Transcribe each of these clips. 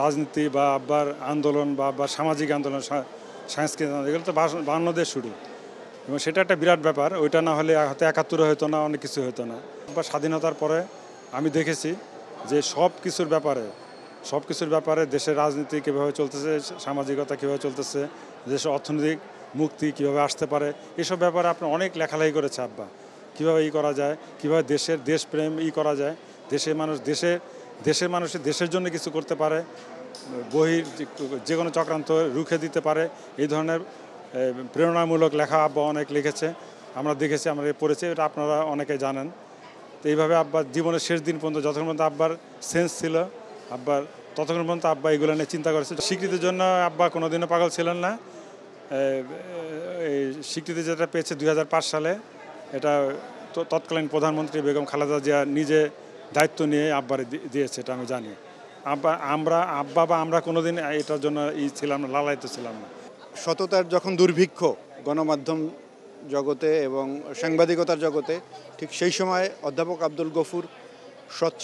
রাজনীতি বা আব্বার আন্দোলন বা আব্বার সামাজিক আন্দোলন, সাংস্কৃতিক আন্দোলন, এগুলো তো 52 শুরু, এবং সেটা একটা বিরাট ব্যাপার। ওইটা না হলে হয়তো 71 হতো না, অনেক কিছু হতো না। আব্বার স্বাধীনতার পরে আমি দেখেছি যে সব কিছুর ব্যাপারে দেশের রাজনীতি কীভাবে চলতেছে, সামাজিকতা কীভাবে চলতেছে, দেশের অর্থনৈতিক মুক্তি কীভাবে আসতে পারে, এসব ব্যাপারে আপনার অনেক লেখালেখি করেছে আব্বা। কীভাবে করা যায়, কীভাবে দেশপ্রেম করা যায়, দেশের মানুষের দেশের জন্য কিছু করতে পারে, যে কোনো চক্রান্ত রুখে দিতে পারে, এই ধরনের প্রেরণামূলক লেখা আব্বা অনেক লিখেছে। আমরা দেখেছি, আমরা পড়েছি, এটা আপনারা অনেকে জানেন। তো এইভাবে আব্বার জীবনের শেষ দিন পর্যন্ত, যতক্ষণ পর্যন্ত আব্বার সেন্স ছিল, আব্বার ততক্ষণ পর্যন্ত আব্বা এগুলো নিয়ে চিন্তা করেছে। স্বীকৃতির জন্য আব্বা কোনোদিনও পাগল ছিলেন না। এই স্বীকৃতি যেটা পেয়েছে 2005 সালে, এটা তৎকালীন প্রধানমন্ত্রী বেগম খালেদা জিয়া নিজে দায়িত্ব নিয়ে আব্বারে দিয়েছে, এটা আমি জানি। আমরা কোনোদিন এটার জন্য ছিলাম না, লালায়িত ছিলাম না। সততার যখন দুর্ভিক্ষ গণমাধ্যম জগতে এবং সাংবাদিকতার জগতে, ঠিক সেই সময় অধ্যাপক আব্দুল গফুর সৎ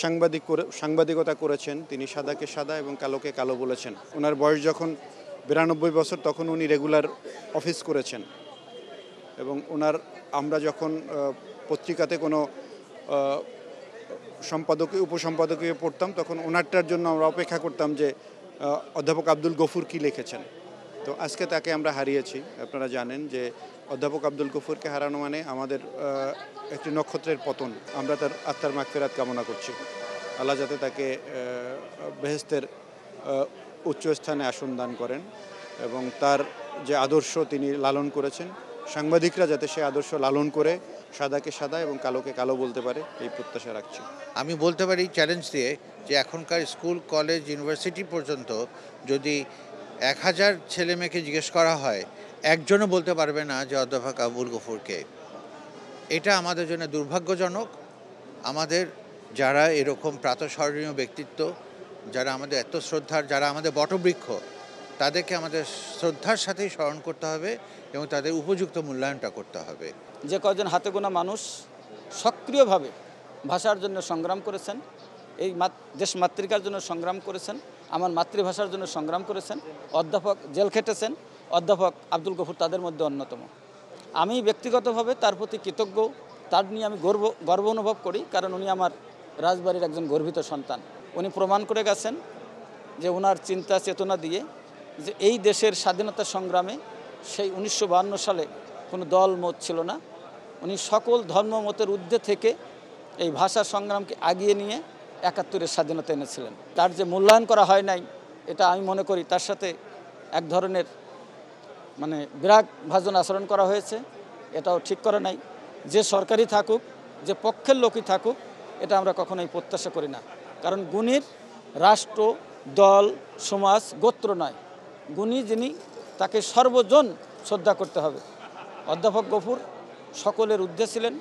সাংবাদিকতা করেছেন। তিনি সাদাকে সাদা এবং কালোকে কালো বলেছেন। ওনার বয়স যখন 92 বছর, তখন উনি রেগুলার অফিস করেছেন। এবং আমরা যখন পত্রিকাতে কোনো উপসম্পাদকীয় পড়তাম, তখন ওনারটার জন্য আমরা অপেক্ষা করতাম যে অধ্যাপক আব্দুল গফুর কী লিখেছেন। তো আজকে তাকে আমরা হারিয়েছি। আপনারা জানেন যে অধ্যাপক আব্দুল গফুরকে হারানো মানে আমাদের একটি নক্ষত্রের পতন। আমরা তার আত্মার মাগফিরাত কামনা করছি। আল্লাহ যাতে তাকে বেহেশতের উচ্চ স্থানে আসন দান করেন, এবং তার যে আদর্শ তিনি লালন করেছেন, সাংবাদিকরা যাতে সে আদর্শ লালন করে সাদাকে সাদা এবং কালোকে কালো বলতে পারে, এই প্রত্যাশা রাখছি। আমি বলতে পারি চ্যালেঞ্জ দিয়ে যে এখনকার স্কুল, কলেজ, ইউনিভার্সিটি পর্যন্ত যদি 1000 ছেলে মেয়েকে জিজ্ঞেস করা হয়, একজনও বলতে পারবে না যে অধ্যাপক আবুল গফুরকে। এটা আমাদের জন্য দুর্ভাগ্যজনক। আমাদের যারা এরকম প্রাতঃস্মরণীয় ব্যক্তিত্ব, যারা আমাদের এত শ্রদ্ধার, যারা আমাদের বটবৃক্ষ, তাদেরকে আমাদের শ্রদ্ধার সাথেই স্মরণ করতে হবে এবং তাদের উপযুক্ত মূল্যায়নটা করতে হবে। যে কজন হাতে গোনা মানুষ সক্রিয়ভাবে ভাষার জন্য সংগ্রাম করেছেন, এই দেশ মাতৃকার জন্য সংগ্রাম করেছেন, আমার মাতৃভাষার জন্য সংগ্রাম করেছেন, অধ্যাপক জেল খেটেছেন, অধ্যাপক আব্দুল গফুর তাদের মধ্যে অন্যতম। আমি ব্যক্তিগতভাবে তার প্রতি কৃতজ্ঞ, তার নিয়ে আমি গর্ব অনুভব করি, কারণ উনি আমার রাজবাড়ির একজন গর্বিত সন্তান। উনি প্রমাণ করে গেছেন যে ওনার চিন্তা চেতনা দিয়ে যে এই দেশের স্বাধীনতা সংগ্রামে সেই 1952 সালে কোনো দল মত ছিল না। উনি সকল ধর্মমতের ঊর্ধ্বে থেকে এই ভাষা সংগ্রামকে আগিয়ে নিয়ে 71-এর স্বাধীনতা এনেছিলেন। তার যে মূল্যায়ন করা হয় নাই, এটা আমি মনে করি তার সাথে এক ধরনের বিরাগ ভাজন আচরণ করা হয়েছে। এটাও ঠিক করা নাই। যে সরকারই থাকুক, যে পক্ষের লোকই থাকুক, এটা আমরা কখনোই প্রত্যাশা করি না। কারণ গুণীর রাষ্ট্র, দল, সমাজ, গোত্র নয়। গুণী যিনি, তাকে সর্বজন শ্রদ্ধা করতে হবে। অধ্যাপক গফুর সকলের ঊর্ধ্বে ছিলেন।